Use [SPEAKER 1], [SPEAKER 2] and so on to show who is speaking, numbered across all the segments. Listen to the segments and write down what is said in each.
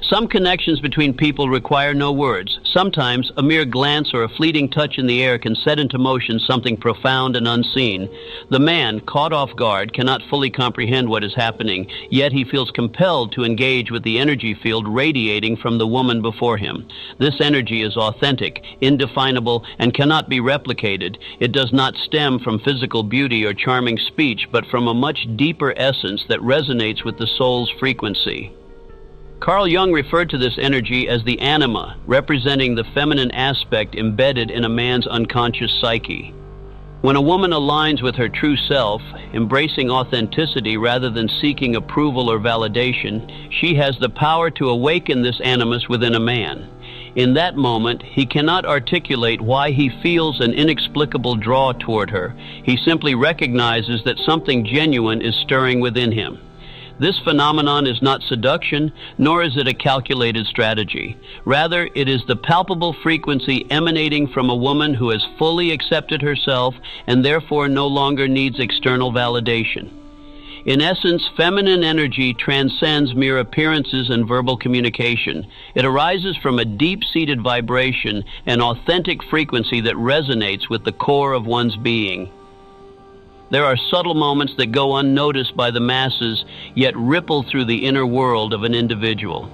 [SPEAKER 1] Some connections between people require no words. Sometimes a mere glance or a fleeting touch in the air can set into motion something profound and unseen. The man, caught off guard, cannot fully comprehend what is happening, yet he feels compelled to engage with the energy field radiating from the woman before him. This energy is authentic, indefinable, and cannot be replicated. It does not stem from physical beauty or charming speech, but from a much deeper essence that resonates with the soul's frequency. Carl Jung referred to this energy as the anima, representing the feminine aspect embedded in a man's unconscious psyche. When a woman aligns with her true self, embracing authenticity rather than seeking approval or validation, she has the power to awaken this animus within a man. In that moment, he cannot articulate why he feels an inexplicable draw toward her. He simply recognizes that something genuine is stirring within him. This phenomenon is not seduction, nor is it a calculated strategy. Rather, it is the palpable frequency emanating from a woman who has fully accepted herself and therefore no longer needs external validation. In essence, feminine energy transcends mere appearances and verbal communication. It arises from a deep-seated vibration, an authentic frequency that resonates with the core of one's being. There are subtle moments that go unnoticed by the masses, yet ripple through the inner world of an individual.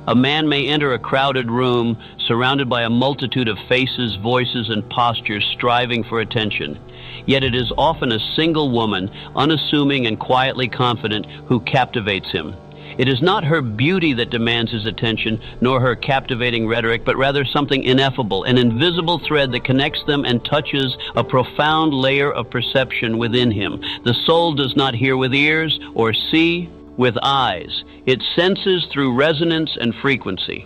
[SPEAKER 1] A man may enter a crowded room, surrounded by a multitude of faces, voices, and postures striving for attention. Yet it is often a single woman, unassuming and quietly confident, who captivates him. It is not her beauty that demands his attention, nor her captivating rhetoric, but rather something ineffable, an invisible thread that connects them and touches a profound layer of perception within him. The soul does not hear with ears or see with eyes. It senses through resonance and frequency.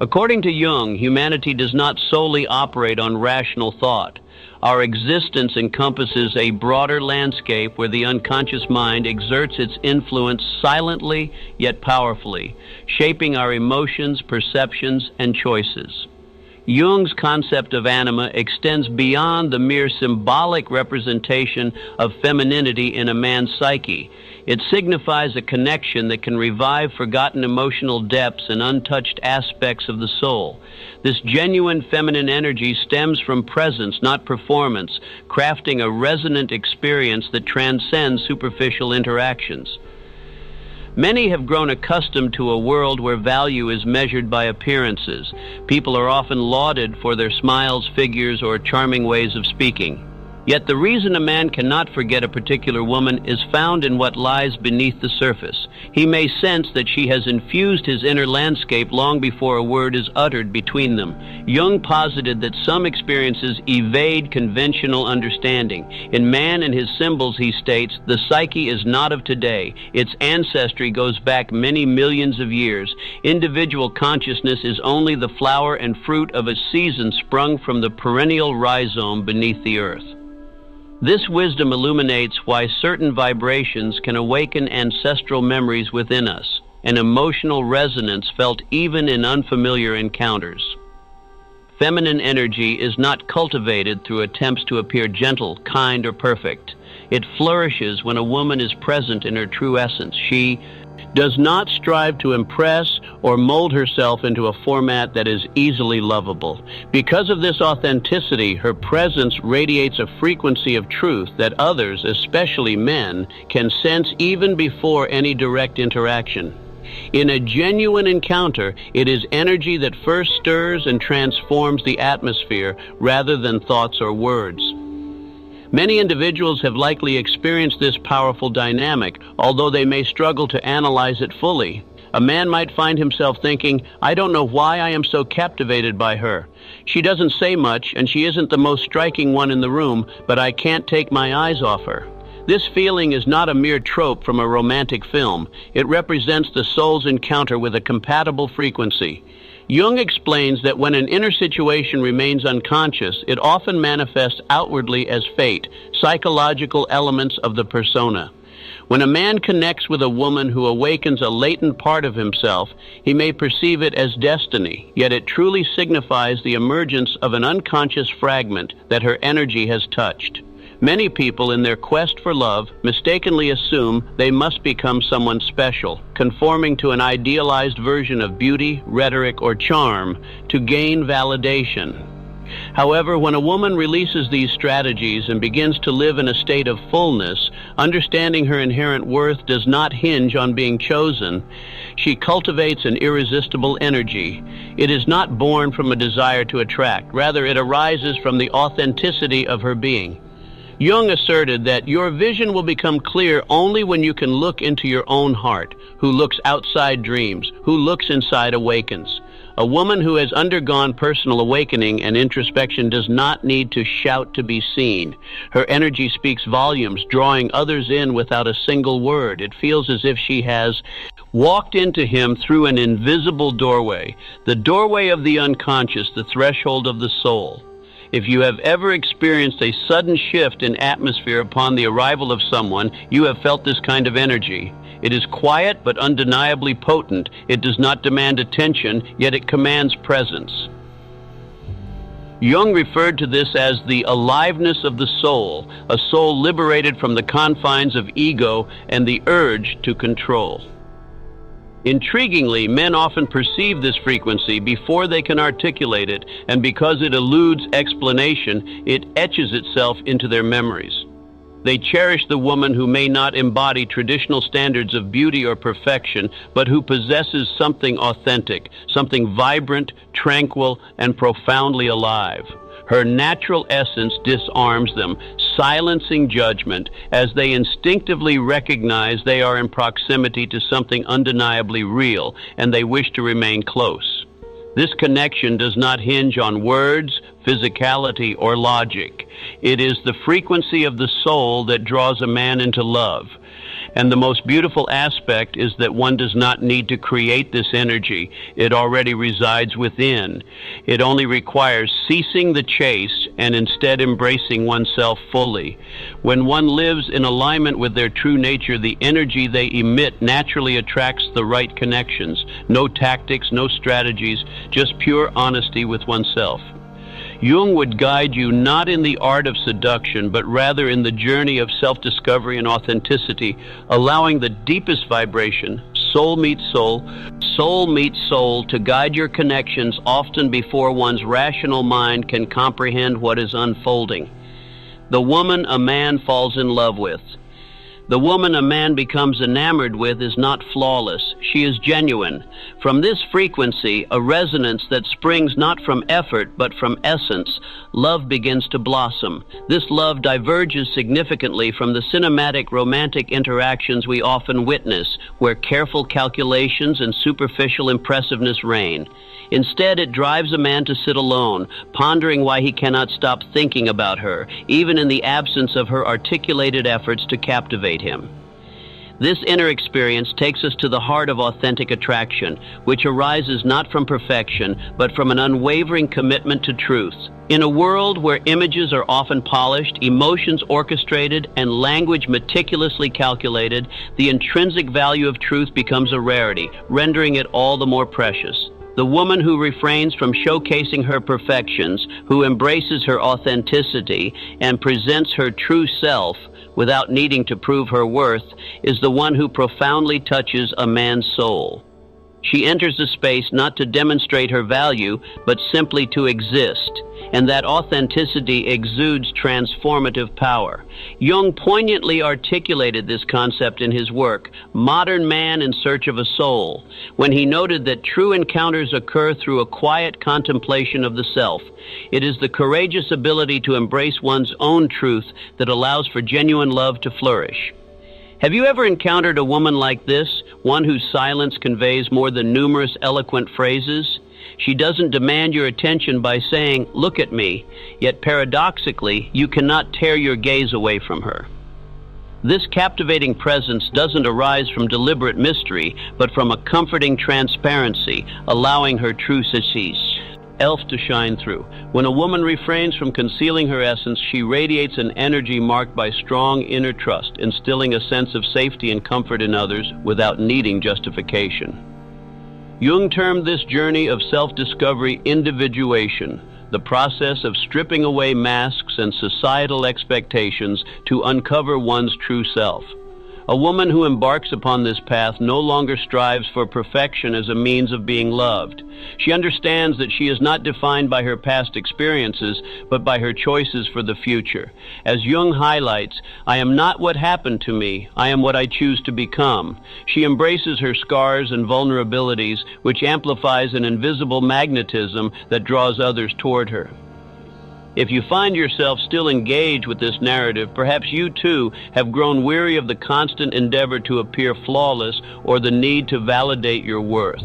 [SPEAKER 1] According to Jung, humanity does not solely operate on rational thought. Our existence encompasses a broader landscape where the unconscious mind exerts its influence silently yet powerfully, shaping our emotions, perceptions, and choices. Jung's concept of anima extends beyond the mere symbolic representation of femininity in a man's psyche. It signifies a connection that can revive forgotten emotional depths and untouched aspects of the soul. This genuine feminine energy stems from presence, not performance, crafting a resonant experience that transcends superficial interactions. Many have grown accustomed to a world where value is measured by appearances. People are often lauded for their smiles, figures, or charming ways of speaking. Yet the reason a man cannot forget a particular woman is found in what lies beneath the surface. He may sense that she has infused his inner landscape long before a word is uttered between them. Jung posited that some experiences evade conventional understanding. In Man and His Symbols, he states, the psyche is not of today. Its ancestry goes back many millions of years. Individual consciousness is only the flower and fruit of a season sprung from the perennial rhizome beneath the earth. This wisdom illuminates why certain vibrations can awaken ancestral memories within us, an emotional resonance felt even in unfamiliar encounters. Feminine energy is not cultivated through attempts to appear gentle, kind, or perfect. It flourishes when a woman is present in her true essence. She does not strive to impress or mold herself into a format that is easily lovable. Because of this authenticity, her presence radiates a frequency of truth that others, especially men, can sense even before any direct interaction. In a genuine encounter, it is energy that first stirs and transforms the atmosphere rather than thoughts or words. Many individuals have likely experienced this powerful dynamic, although they may struggle to analyze it fully. A man might find himself thinking, I don't know why I am so captivated by her. She doesn't say much, and she isn't the most striking one in the room, but I can't take my eyes off her. This feeling is not a mere trope from a romantic film. It represents the soul's encounter with a compatible frequency. Jung explains that when an inner situation remains unconscious, it often manifests outwardly as fate, psychological elements of the persona. When a man connects with a woman who awakens a latent part of himself, he may perceive it as destiny, yet it truly signifies the emergence of an unconscious fragment that her energy has touched. Many people, in their quest for love, mistakenly assume they must become someone special, conforming to an idealized version of beauty, rhetoric, or charm to gain validation. However, when a woman releases these strategies and begins to live in a state of fullness, understanding her inherent worth does not hinge on being chosen. She cultivates an irresistible energy. It is not born from a desire to attract. Rather, it arises from the authenticity of her being. Jung asserted that your vision will become clear only when you can look into your own heart. Who looks outside dreams, who looks inside awakens. A woman who has undergone personal awakening and introspection does not need to shout to be seen. Her energy speaks volumes, drawing others in without a single word. It feels as if she has walked into him through an invisible doorway, the doorway of the unconscious, the threshold of the soul. If you have ever experienced a sudden shift in atmosphere upon the arrival of someone, you have felt this kind of energy. It is quiet but undeniably potent. It does not demand attention, yet it commands presence. Jung referred to this as the aliveness of the soul, a soul liberated from the confines of ego and the urge to control. Intriguingly, men often perceive this frequency before they can articulate it, and because it eludes explanation, it etches itself into their memories. They cherish the woman who may not embody traditional standards of beauty or perfection, but who possesses something authentic, something vibrant, tranquil, and profoundly alive. Her natural essence disarms them, silencing judgment as they instinctively recognize they are in proximity to something undeniably real, and they wish to remain close. This connection does not hinge on words, physicality, or logic. It is the frequency of the soul that draws a man into love. And the most beautiful aspect is that one does not need to create this energy. It already resides within. It only requires ceasing the chase and instead embracing oneself fully. When one lives in alignment with their true nature, the energy they emit naturally attracts the right connections. No tactics, no strategies, just pure honesty with oneself. Jung would guide you not in the art of seduction, but rather in the journey of self-discovery and authenticity, allowing the deepest vibration, soul meets soul to guide your connections often before one's rational mind can comprehend what is unfolding. The woman a man falls in love with. The woman a man becomes enamored with is not flawless. She is genuine. From this frequency, a resonance that springs not from effort but from essence, love begins to blossom. This love diverges significantly from the cinematic romantic interactions we often witness, where careful calculations and superficial impressiveness reign. Instead, it drives a man to sit alone, pondering why he cannot stop thinking about her, even in the absence of her articulated efforts to captivate him. This inner experience takes us to the heart of authentic attraction, which arises not from perfection, but from an unwavering commitment to truth. In a world where images are often polished, emotions orchestrated, and language meticulously calculated, the intrinsic value of truth becomes a rarity, rendering it all the more precious. The woman who refrains from showcasing her perfections, who embraces her authenticity, and presents her true self without needing to prove her worth, is the one who profoundly touches a man's soul. She enters the space not to demonstrate her value, but simply to exist, and that authenticity exudes transformative power. Jung poignantly articulated this concept in his work, Modern Man in Search of a Soul, when he noted that true encounters occur through a quiet contemplation of the self. It is the courageous ability to embrace one's own truth that allows for genuine love to flourish. Have you ever encountered a woman like this, one whose silence conveys more than numerous eloquent phrases? She doesn't demand your attention by saying, "Look at me," yet paradoxically, you cannot tear your gaze away from her. This captivating presence doesn't arise from deliberate mystery, but from a comforting transparency, allowing her true self to shine through. When a woman refrains from concealing her essence, she radiates an energy marked by strong inner trust, instilling a sense of safety and comfort in others without needing justification. Jung termed this journey of self-discovery individuation. the process of stripping away masks and societal expectations to uncover one's true self. A woman who embarks upon this path no longer strives for perfection as a means of being loved. She understands that she is not defined by her past experiences, but by her choices for the future. As Jung highlights, "I am not what happened to me, I am what I choose to become." She embraces her scars and vulnerabilities, which amplifies an invisible magnetism that draws others toward her. If you find yourself still engaged with this narrative, perhaps you too have grown weary of the constant endeavor to appear flawless or the need to validate your worth.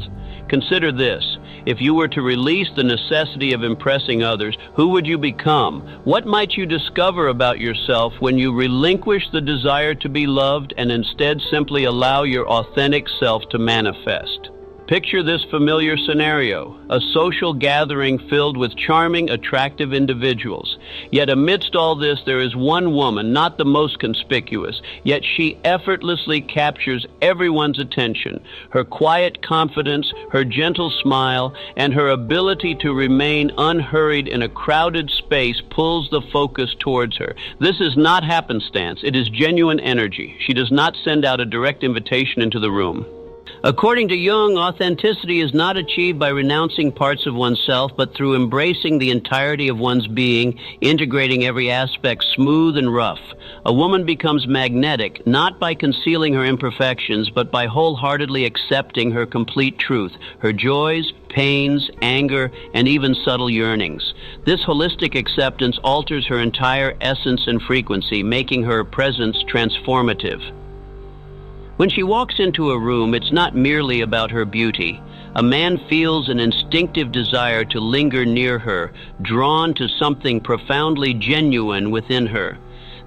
[SPEAKER 1] Consider this. If you were to release the necessity of impressing others, who would you become? What might you discover about yourself when you relinquish the desire to be loved and instead simply allow your authentic self to manifest? Picture this familiar scenario, a social gathering filled with charming, attractive individuals. Yet amidst all this, there is one woman, not the most conspicuous, yet she effortlessly captures everyone's attention. Her quiet confidence, her gentle smile, and her ability to remain unhurried in a crowded space pulls the focus towards her. This is not happenstance, it is genuine energy. She does not send out a direct invitation into the room. According to Jung, authenticity is not achieved by renouncing parts of oneself, but through embracing the entirety of one's being, integrating every aspect smooth and rough. A woman becomes magnetic, not by concealing her imperfections, but by wholeheartedly accepting her complete truth, her joys, pains, anger, and even subtle yearnings. This holistic acceptance alters her entire essence and frequency, making her presence transformative. When she walks into a room, it's not merely about her beauty. A man feels an instinctive desire to linger near her, drawn to something profoundly genuine within her.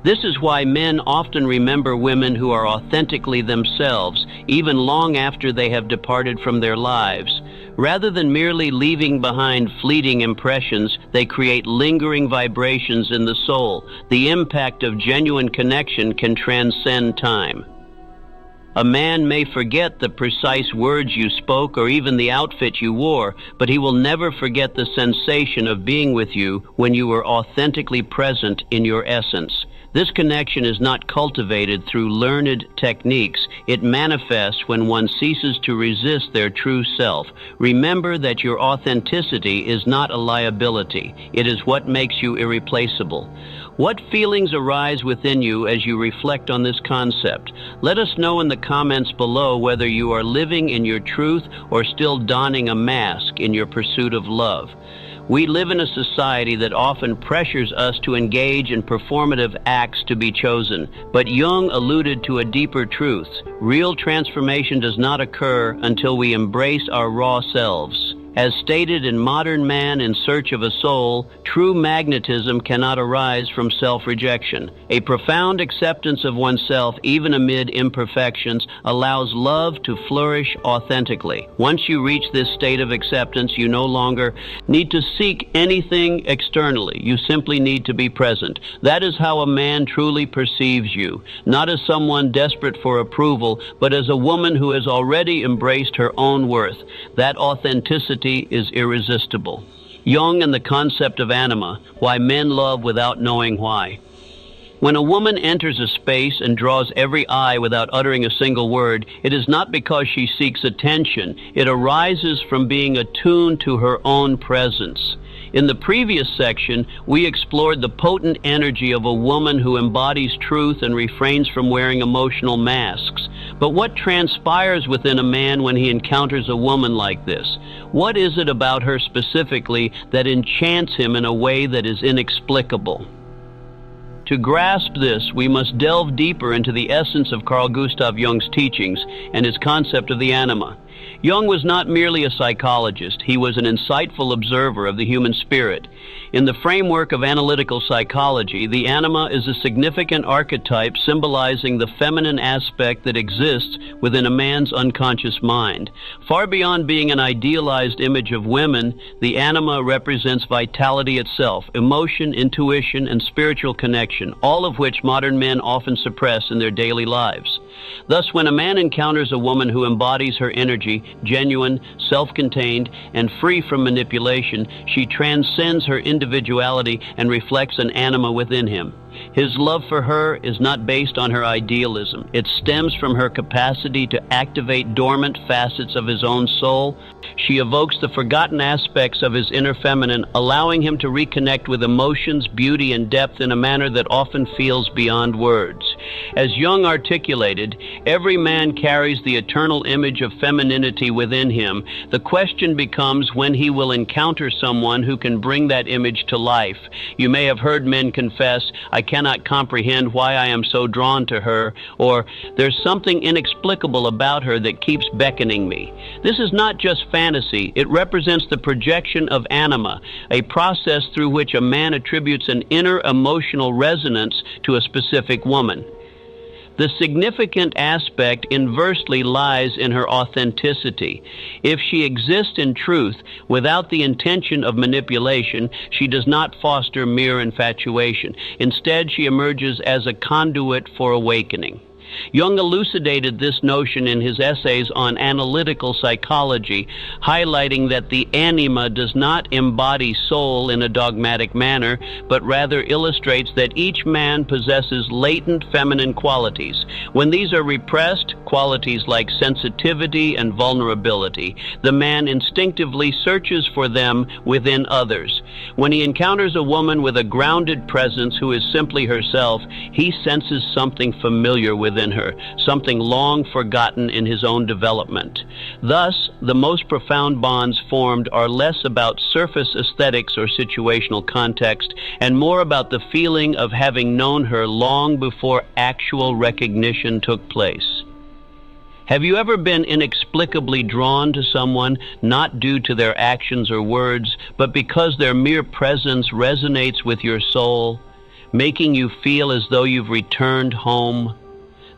[SPEAKER 1] This is why men often remember women who are authentically themselves, even long after they have departed from their lives. Rather than merely leaving behind fleeting impressions, they create lingering vibrations in the soul. The impact of genuine connection can transcend time. A man may forget the precise words you spoke or even the outfit you wore, but he will never forget the sensation of being with you when you were authentically present in your essence. This connection is not cultivated through learned techniques. It manifests when one ceases to resist their true self. Remember that your authenticity is not a liability. It is what makes you irreplaceable. What feelings arise within you as you reflect on this concept? Let us know in the comments below whether you are living in your truth or still donning a mask in your pursuit of love. We live in a society that often pressures us to engage in performative acts to be chosen, but Jung alluded to a deeper truth. Real transformation does not occur until we embrace our raw selves. As stated in Modern Man in Search of a Soul, true magnetism cannot arise from self-rejection. A profound acceptance of oneself, even amid imperfections, allows love to flourish authentically. Once you reach this state of acceptance, you no longer need to seek anything externally. You simply need to be present. That is how a man truly perceives you, not as someone desperate for approval, but as a woman who has already embraced her own worth. That authenticity is irresistible. Jung and the concept of anima, why men love without knowing why. When a woman enters a space and draws every eye without uttering a single word, it is not because she seeks attention. It arises from being attuned to her own presence. In the previous section, we explored the potent energy of a woman who embodies truth and refrains from wearing emotional masks. But what transpires within a man when he encounters a woman like this? What is it about her specifically that enchants him in a way that is inexplicable? To grasp this, we must delve deeper into the essence of Carl Gustav Jung's teachings and his concept of the anima. Jung was not merely a psychologist, he was an insightful observer of the human spirit. In the framework of analytical psychology, the anima is a significant archetype symbolizing the feminine aspect that exists within a man's unconscious mind. Far beyond being an idealized image of women, the anima represents vitality itself, emotion, intuition, and spiritual connection, all of which modern men often suppress in their daily lives. Thus, when a man encounters a woman who embodies her energy, genuine, self-contained, and free from manipulation, she transcends her individuality and reflects an anima within him. His love for her is not based on her idealism. It stems from her capacity to activate dormant facets of his own soul. She evokes the forgotten aspects of his inner feminine, allowing him to reconnect with emotions, beauty, and depth in a manner that often feels beyond words. As Jung articulated, every man carries the eternal image of femininity within him. The question becomes when he will encounter someone who can bring that image to life. You may have heard men confess, "I cannot comprehend why I am so drawn to her," or "there's something inexplicable about her that keeps beckoning me." This is not just fantasy. It represents the projection of anima, a process through which a man attributes an inner emotional resonance to a specific woman. The significant aspect inversely lies in her authenticity. If she exists in truth without the intention of manipulation, she does not foster mere infatuation. Instead, she emerges as a conduit for awakening. Jung elucidated this notion in his essays on analytical psychology, highlighting that the anima does not embody soul in a dogmatic manner, but rather illustrates that each man possesses latent feminine qualities. When these are repressed, qualities like sensitivity and vulnerability, the man instinctively searches for them within others. When he encounters a woman with a grounded presence who is simply herself, he senses something familiar within her, something long forgotten in his own development. Thus, the most profound bonds formed are less about surface aesthetics or situational context, and more about the feeling of having known her long before actual recognition took place. Have you ever been inexplicably drawn to someone, not due to their actions or words, but because their mere presence resonates with your soul, making you feel as though you've returned home?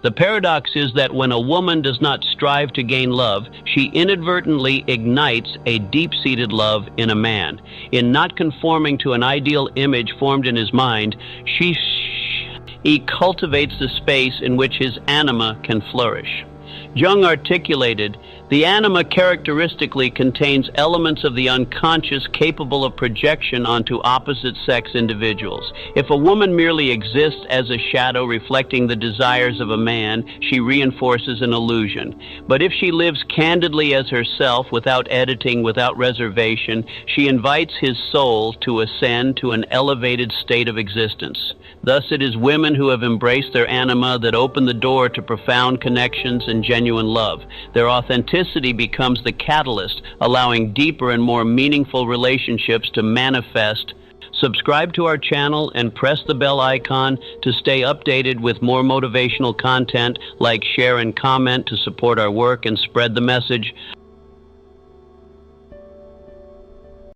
[SPEAKER 1] The paradox is that when a woman does not strive to gain love, she inadvertently ignites a deep-seated love in a man. In not conforming to an ideal image formed in his mind, he cultivates the space in which his anima can flourish. Jung articulated, the anima characteristically contains elements of the unconscious capable of projection onto opposite-sex individuals. If a woman merely exists as a shadow reflecting the desires of a man, she reinforces an illusion. But if she lives candidly as herself, without editing, without reservation, she invites his soul to ascend to an elevated state of existence. Thus it is women who have embraced their anima that open the door to profound connections and genuine love. Their authenticity becomes the catalyst, allowing deeper and more meaningful relationships to manifest. Subscribe to our channel and press the bell icon to stay updated with more motivational content. Like, share, and comment to support our work and spread the message.